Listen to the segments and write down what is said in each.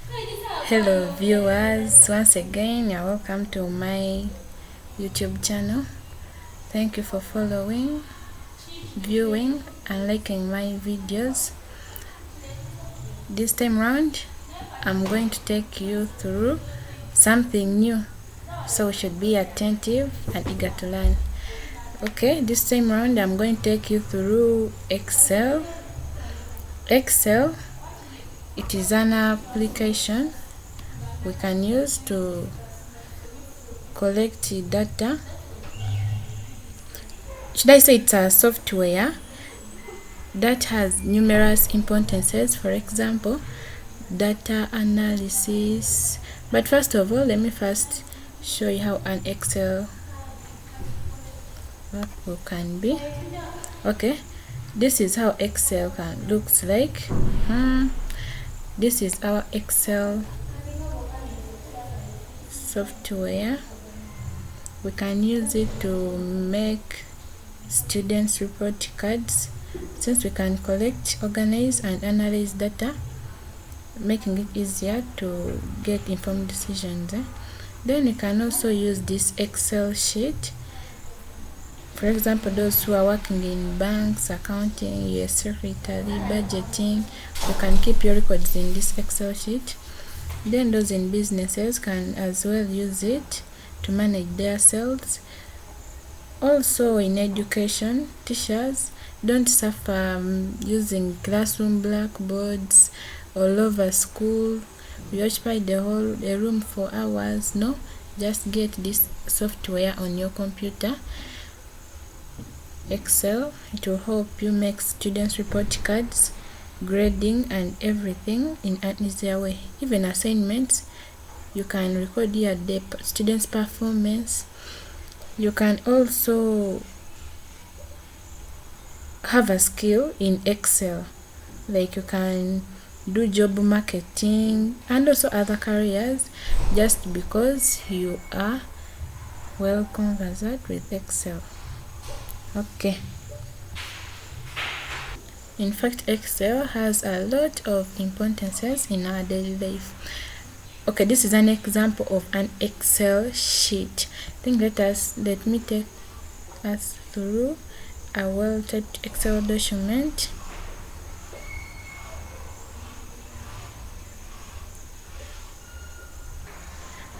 Hello viewers, once again you're welcome to my YouTube channel. Thank you for following, viewing and liking my videos. This time round I'm going to take you through something new, so we should be attentive and eager to learn. Okay, this time round I'm going to take you through Excel. It is an application we can use to collect data. Should I say it's a software that has numerous importances, for example, data analysis. But first of all, let me first show you how an Excel workbook can be. Okay, this is how Excel looks like. This is our Excel software. We can use it to make students report cards, since we can collect, organize and analyze data, making it easier to get informed decisions. Then we can also use this Excel sheet. For example, those who are working in banks, accounting, US secretary, budgeting, you can keep your records in this Excel sheet. Then those in businesses can as well use it to manage their sales. Also in education, teachers don't suffer using classroom blackboards all over school. We occupy the room for hours. No, just get this software on your computer. Excel, it will help you make students report cards, grading and everything in an easier way. Even assignments, you can record here the students' performance. You can also have a skill in Excel, like you can do job marketing and also other careers, just because you are well conversant with Excel. Okay, in fact Excel has a lot of importances in our daily life. Okay, this is an example of an Excel sheet. Let me take us through a well-typed Excel document.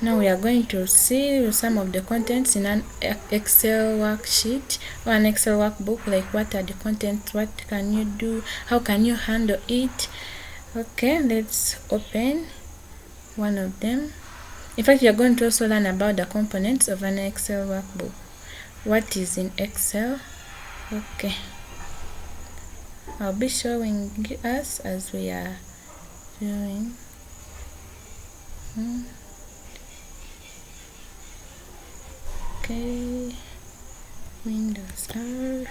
Now we are going to see some of the contents in an Excel worksheet or an Excel workbook, like what are the contents, what can you do, how can you handle it. Okay, let's open one of them. In fact, you are going to also learn about the components of an Excel workbook. What is in Excel? Okay, I'll be showing us as we are doing. Okay, Windows R.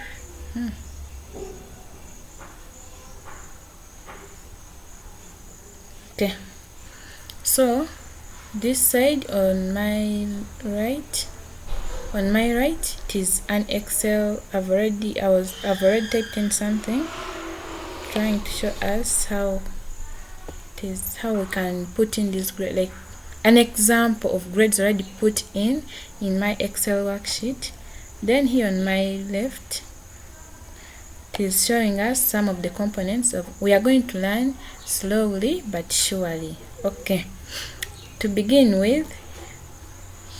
Okay, so this side on my right, it is an Excel. I've already typed in something, trying to show us how we can put in this grade, like an example of grades already put in my Excel worksheet. Then here on my left, it is showing us some of the components of. We are going to learn slowly but surely. Okay, to begin with,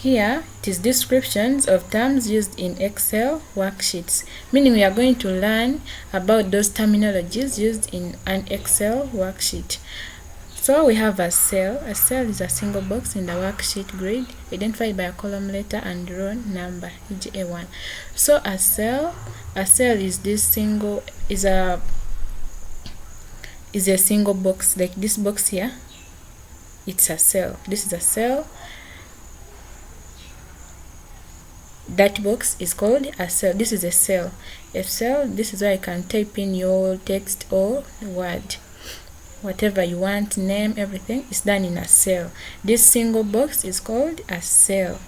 here it is descriptions of terms used in Excel worksheets, meaning we are going to learn about those terminologies used in an Excel worksheet. So we have a cell. A cell is a single box in the worksheet grid identified by a column letter and row number, e.g. A1. So a cell is a single box, like this box here. It's a cell. This is a cell. That box is called a cell. This is a cell. A cell, this is where you can type in your text or word. Whatever you want, name, everything is done in a cell. This single box is called a cell.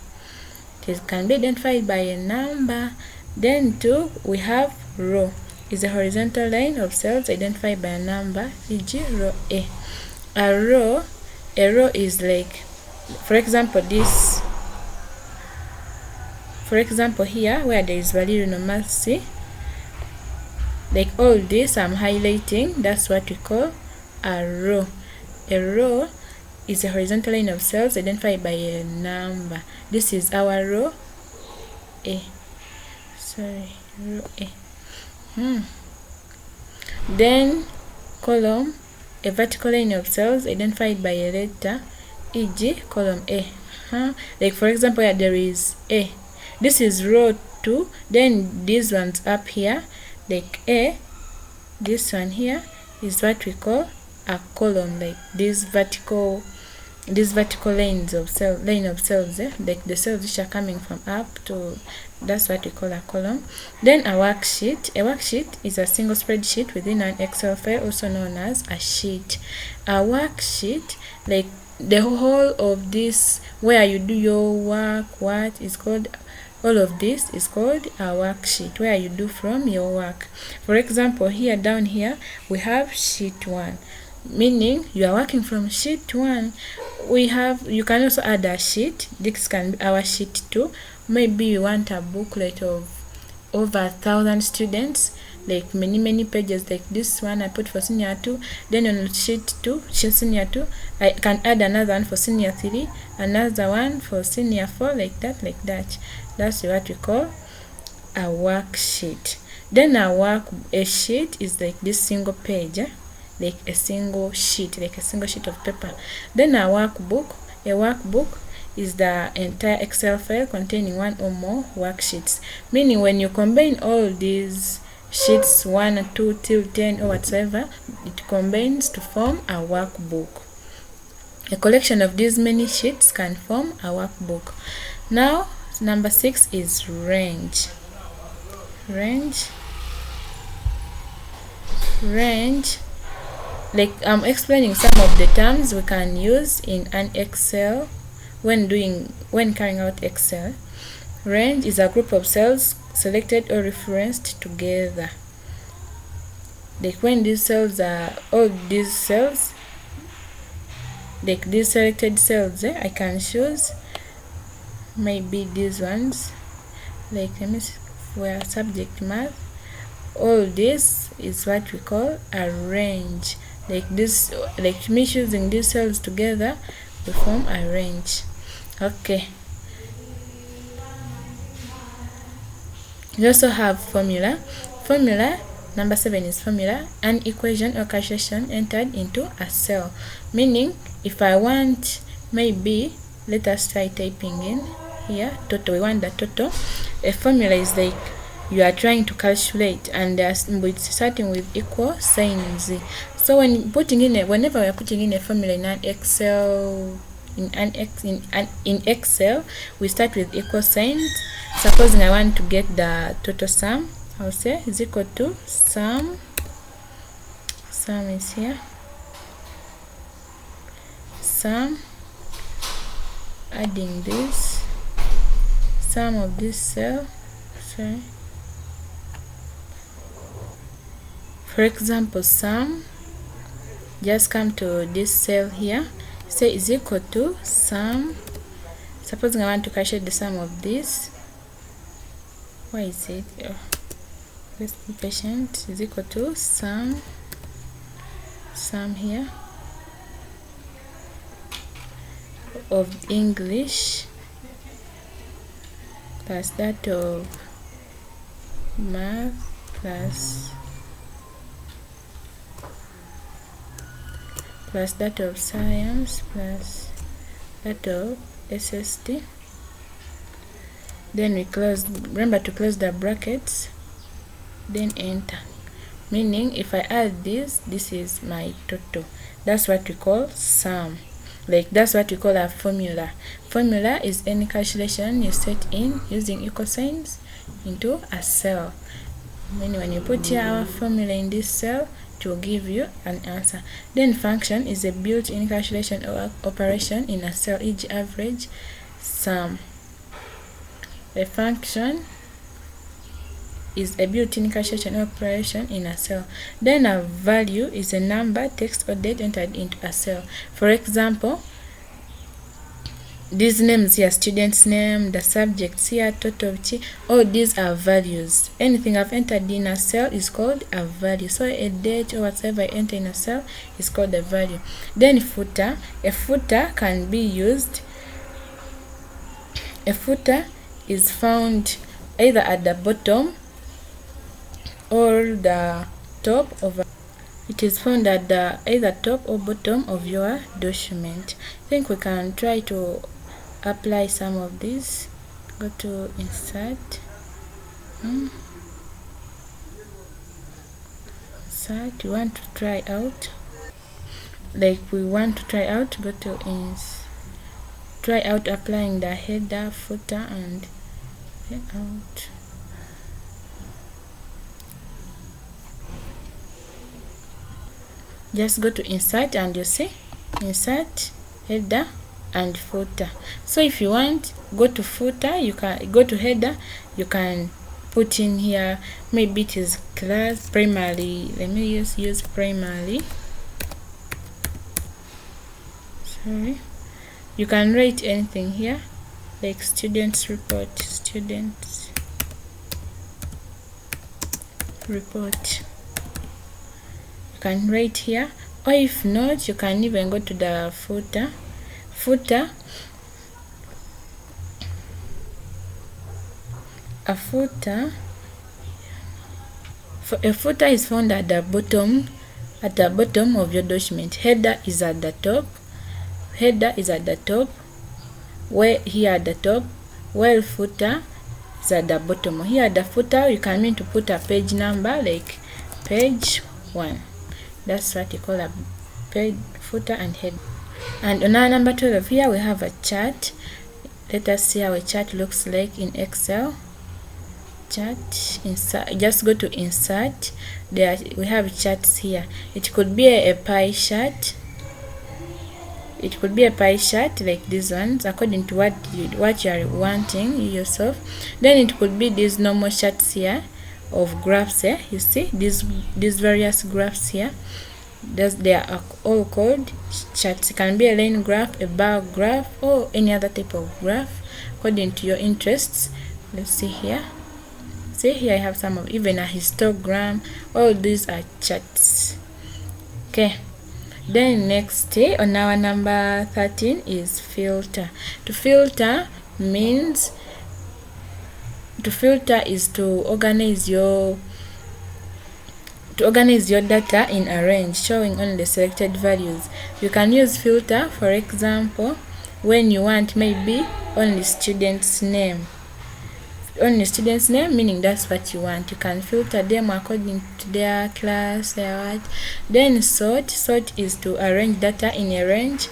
It can be identified by a number. Then too, we have row. Is a horizontal line of cells identified by a number, e.g. row A. A row a row is like, for example here where there is value numeracy, like all this I'm highlighting, that's what we call a row. A row is a horizontal line of cells identified by a number. This is our row A. Row A. Then column, a vertical line of cells identified by a letter, e.g. column A. Like for example, here there is A. This is row 2. Then these ones up here, like A, this one here is what we call a column. Like these vertical lines of cells, like the cells which are coming from up to, that's what we call a column. Then a worksheet. A worksheet is a single spreadsheet within an Excel file, also known as a sheet. A worksheet, like the whole of this where you do your work, what is called, all of this is called a worksheet, where you do from your work. For example, here down here we have sheet 1, meaning you are working from sheet 1. You can also add a sheet. This can be our sheet 2. Maybe you want a booklet of over 1,000 students, like many pages, like this one I put for senior 2. Then on sheet 2, senior 2, I can add another one for senior 3, another one for senior 4, like that. That's what we call a worksheet. Then a sheet is like this single page, like a single sheet of paper. Then a workbook is the entire Excel file containing one or more worksheets, meaning when you combine all these sheets 1, 2 till 10 or whatever, it combines to form a workbook. A collection of these many sheets can form a workbook. Now number 6 is range. Range, like I'm explaining some of the terms we can use in an Excel when carrying out Excel. Range is a group of cells selected or referenced together. Like when these cells are all these cells, like these selected cells, I can choose maybe these ones, like let me see, where subject math. All this is what we call a range. Like this, like me choosing these cells together to form a range. Okay. We also have formula. Number 7 is formula, an equation or calculation entered into a cell. Meaning, if I want, maybe, let us try typing in here, total. We want the total. A formula is like you are trying to calculate, and it's starting with equal signs. So whenever we are putting in a formula in an Excel, in Excel, we start with equal signs. Supposing I want to get the total sum, I'll say is equal to sum is here, sum, adding this, sum of this cell, sorry. For example, sum, just come to this cell here, say is equal to sum. Supposing I want to calculate the sum of this, why is it? Let's be patient. Is equal to sum here of English plus that of math plus that of science plus that of SST. Then we remember to close the brackets, then enter. Meaning if I add this is my total. That's what we call sum. Like that's what we call a formula. Formula is any calculation you set in using equal signs into a cell. Meaning when you put here our formula in this cell, it will give you an answer. Then function is a built-in calculation or operation in a cell, e.g. average, sum. A function is a built-in calculation operation in a cell. Then a value is a number, text, or date entered into a cell. For example, these names here, student's name, the subjects here, total, all these are values. Anything I've entered in a cell is called a value. So a date or whatever I enter in a cell is called a value. Then footer. A footer can be used. A footer is found either at the bottom or the top of it is found at the either top or bottom of your document. I think we can try to apply some of these. Go to insert. Insert. We want to try out. Like we want to try out. Go to try out applying the header, footer, and out. Just go to insert and you see insert, header, and footer. So if you want, go to footer, you can go to header, you can put in here, maybe it is class primary. Let me use primary. Sorry, you can write anything here, like students report, students report. You can write here, or if not, you can even go to the footer. A footer is found at the bottom of your document. Header is at the top. Where here at the top, while footer is at the bottom. Here at the footer, you can mean to put a page number, like page 1. That's what you call a page, footer, and head. And on our number 12 here, we have a chart. Let us see how a chart looks like in Excel. Chart, insert. Just go to insert. There we have charts here. It could be a pie chart. It could be a pie chart like these ones, according to what you are wanting yourself. Then it could be these normal charts here of graphs here. You see these various graphs here. They are all called charts. It can be a line graph, a bar graph, or any other type of graph according to your interests. Let's see here. See here, I have some of even a histogram. All these are charts. Okay. Then next, on our number 13 is filter. To filter means is to organize your data in a range showing only the selected values. You can use filter, for example, when you want maybe only student's name. Only student's name, meaning that's what you want. You can filter them according to their class, their what. Then sort is to arrange data in a range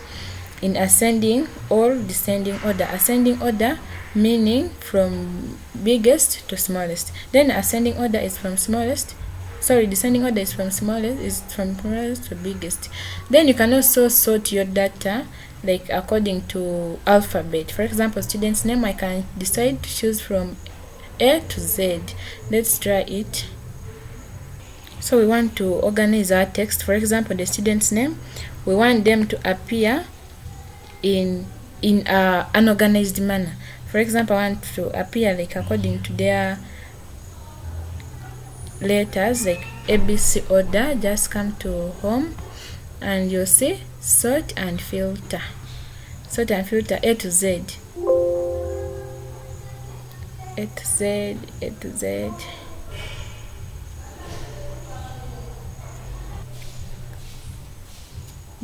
in ascending or descending order. Ascending order meaning from biggest to smallest. Then ascending order is from smallest. Descending order is from smallest to biggest. Then you can also sort your data like according to alphabet. For example, student's name, I can decide to choose from A to Z. Let's try it. So we want to organize our text. For example, the student's name, we want them to appear in an unorganized manner. For example, I want to appear like according to their letters, like ABC order. Just come to home and you'll see sort and filter. Sort and filter A to Z. A to Z.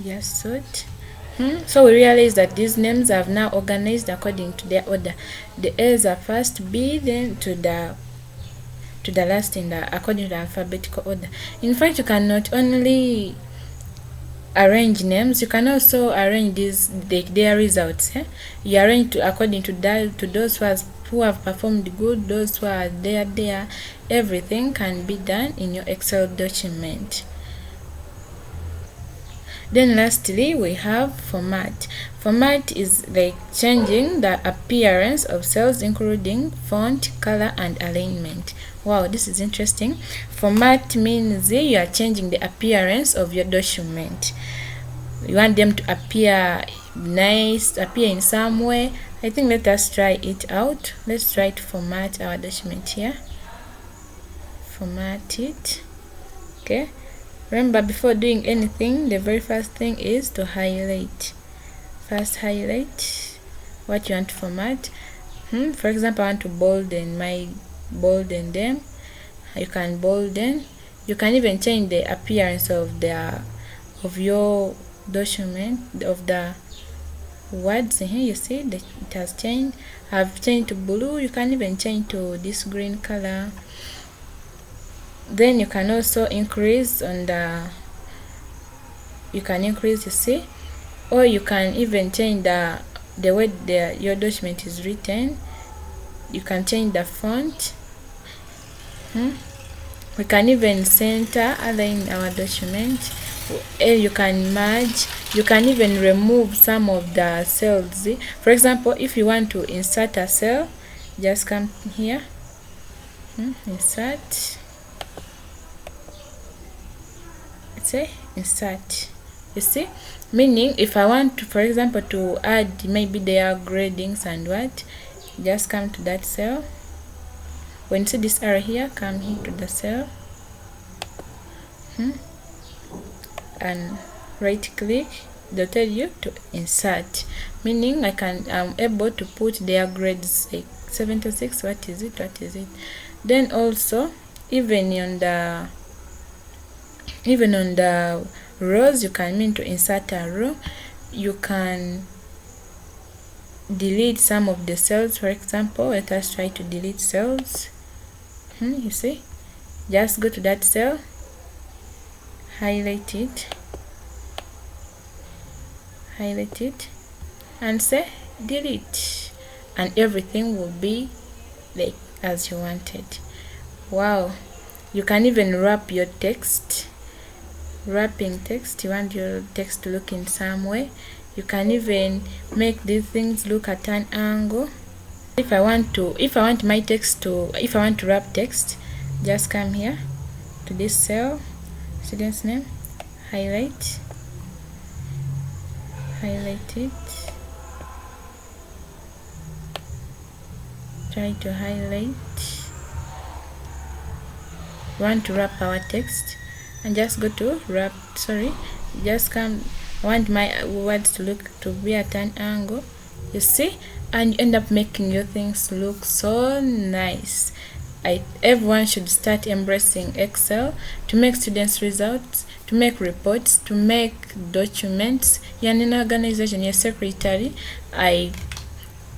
Just sort. So we realize that these names have now organized according to their order. The A's are first, B then to the last in the according to the alphabetical order. In fact, you can not only arrange names, you can also arrange their results. You arrange according to those who have performed good, those who are there. Everything can be done in your Excel document. Then lastly, we have format. Format is like changing the appearance of cells, including font, color, and alignment. Wow, this is interesting. Format means you are changing the appearance of your document. You want them to appear nice, appear in some way. I think let us try it out. Let's try to format our document here. Format it. Okay. Remember, before doing anything, the very first thing is to highlight. First highlight what you want to format. For example, I want to bolden them. You can bolden. You can even change the appearance of your document, of the words here. You see that it has changed. I've changed to blue. You can even change to this green color. Then you can also increase on you see, or you can even change the way your document is written. You can change the font. We can even center align our document. You can merge. You can even remove some of the cells. For example, if you want to insert a cell, just come here, insert. Say insert. You see, meaning if I want to, for example, to add maybe their gradings and what, just come to that cell. When you see this arrow here, come here to the cell, and right click. They'll tell you to insert, meaning I'm able to put their grades like 76. What is it? Then also even on the rows, you can mean to insert a row. You can delete some of the cells. For example, let us try to delete cells. You see, just go to that cell, highlight it, and say delete, and everything will be like as you wanted. Wow. You can even wrap your text. Wrapping text, you want your text to look in some way. You can even make these things look at an angle. If I want to wrap text, just come here to this cell, student's name, highlight it, try to highlight. We want to wrap our text, and just go to wrap. Just come. I want my words to be at an angle. You see, and you end up making your things look so nice. Everyone should start embracing Excel to make students results, to make reports, to make documents. You're in an organization, you're secretary. I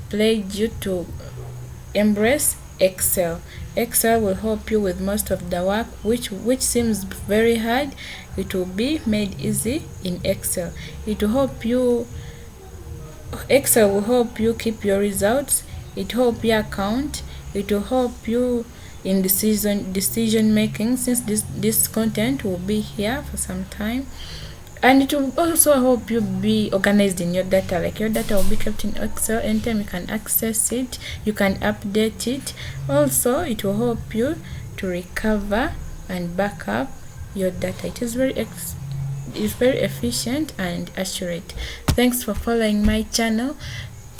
pledge you to embrace Excel. Excel will help you with most of the work which seems very hard. It will be made easy in Excel. Excel will help you keep your results. It will help you account. It will help you in decision making, since this content will be here for some time. And it will also help you be organized in your data. Like your data will be kept in Excel. Anytime you can access it, you can update it. Also, it will help you to recover and back up your data. It is very efficient and accurate. Thanks for following my channel.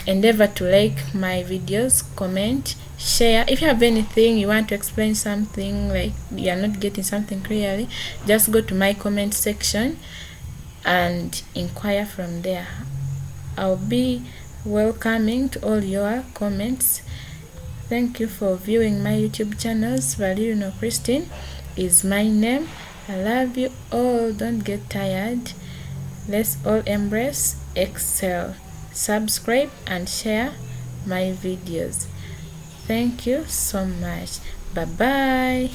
Endeavor to like my videos, comment, share. If you have anything you want to explain, something like you are not getting something clearly, just go to my comment section and inquire from there. I'll be welcoming to all your comments. Thank you for viewing my YouTube channels. Valerino Christine is my name. I love you all. Don't get tired. Let's all embrace Excel. Subscribe and share my videos. Thank you so much. Bye bye.